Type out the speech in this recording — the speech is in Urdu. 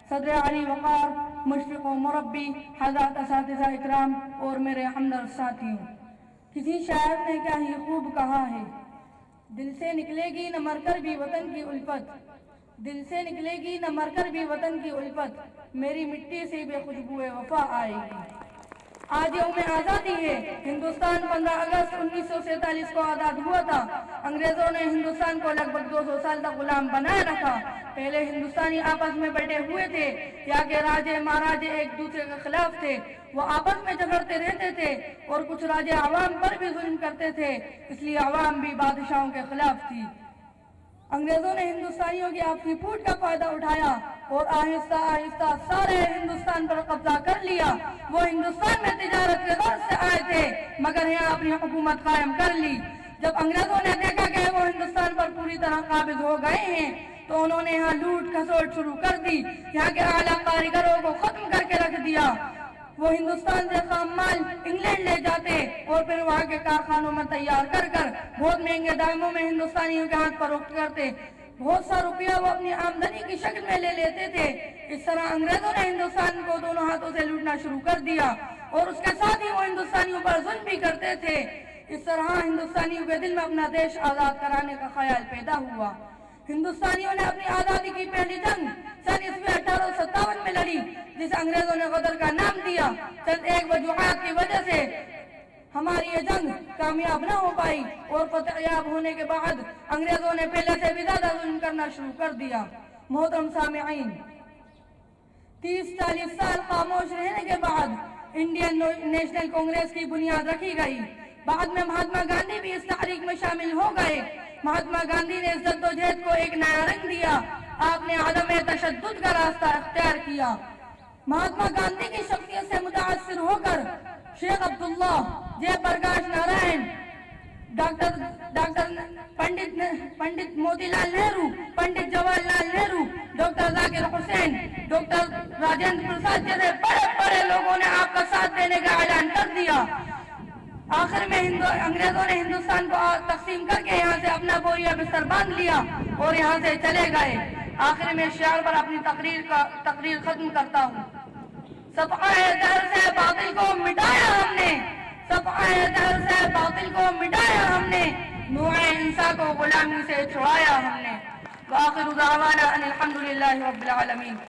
صدر علی وقار، مشفق و مربی، حضرات اساتذہ اکرام اور میرے ہمدرد ساتھیوں، کسی شاعر نے کیا ہی خوب کہا ہے، دل سے نکلے گی نہ مر کر بھی وطن کی الفت، دل سے نکلے گی نہ مر کر بھی وطن کی الفت، میری مٹی سے بے خوشبو وفا آئے گی۔ آج یوم آزادی ہے، ہندوستان 15 اگست 1947 کو آزاد ہوا تھا۔ انگریزوں نے ہندوستان کو لگ بھگ 200 سال تک غلام بنائے رکھا۔ پہلے ہندوستانی آپس میں بٹے ہوئے تھے، یا کہ راجے مہاراجے ایک دوسرے کے خلاف تھے، وہ آپس میں جھگڑتے رہتے تھے، اور کچھ راجے عوام پر بھی ظلم کرتے تھے، اس لیے عوام بھی بادشاہوں کے خلاف تھی۔ انگریزوں نے ہندوستانیوں کی آپسی پھوٹ کا فائدہ اٹھایا اور آہستہ آہستہ سارے ہندوستان پر قبضہ کر لیا۔ وہ ہندوستان میں تجارت کے غرض سے آئے تھے، مگر یہاں اپنی حکومت قائم کر لی۔ جب انگریزوں نے دیکھا کہ وہ ہندوستان پر پوری طرح قابض ہو گئے ہیں، تو انہوں نے یہاں لوٹ کھسوٹ شروع کر دی، یہاں کے اعلیٰ کاریگروں کو ختم کر کے رکھ دیا۔ وہ ہندوستان سے خام مال انگلینڈ لے جاتے اور پھر وہاں کے کارخانوں میں تیار کر کر بہت مہنگے داموں میں ہندوستانیوں کے ہاتھ فروخت کرتے۔ بہت سا روپیہ وہ اپنی آمدنی کی شکل میں لے لیتے تھے۔ اس طرح انگریزوں نے ہندوستان کو دونوں ہاتھوں سے لوٹنا شروع کر دیا، اور اس کے ساتھ ہی وہ ہندوستانیوں پر ظلم بھی کرتے تھے۔ اس طرح ہندوستانیوں کے دل میں اپنا دیش آزاد کرانے کا خیال پیدا ہوا۔ ہندوستانیوں نے اپنی آزادی کی پہلی جنگ سن ء 1857 میں لڑی، جسے انگریزوں نے غدر کا نام دیا۔ چند ایک وجوہات کی وجہ سے ہماری یہ جنگ کامیاب نہ ہو پائی، اور فتح یاب ہونے کے بعد انگریزوں نے پہلے سے بھی زیادہ ظلم کرنا شروع کر دیا۔ محترم سامعین، 30-40 سال خاموش رہنے کے بعد انڈین نیشنل کانگریس کی بنیاد رکھی گئی۔ بعد میں مہاتما گاندھی بھی اس تحریک میں شامل ہو گئے۔ مہاتما گاندھی نے اس جدوجہد کو ایک نیا رنگ دیا۔ آپ نے عدم تشدد کا راستہ اختیار کیا۔ مہاتما گاندھی کی شخصیت سے متاثر ہو کر شیخ عبداللہ، جے پرکاش نارائن، ڈاکٹر پنڈت موتی لال نہرو، پنڈت جواہر لال نہرو، ڈاکٹر ذاکر حسین، ڈاکٹر راجندر پرساد جیسے بڑے بڑے لوگوں نے آپ کا ساتھ دینے کا اعلان کر دیا۔ آخر میں انگریزوں نے ہندوستان کو تقسیم کر کے یہاں سے اپنا بوریا بستر باندھ لیا اور یہاں سے چلے گئے۔ آخر میں شعر پر اپنی تقریر ختم کرتا ہوں۔ صفحہ دہر سے باطل کو مٹایا ہم نے، صفحہ دہر سے باطل کو مٹایا ہم نے، نوع انسان کو غلامی سے چھڑایا ہم نے۔ وآخر دعوانا ان الحمدللہ رب العالمین۔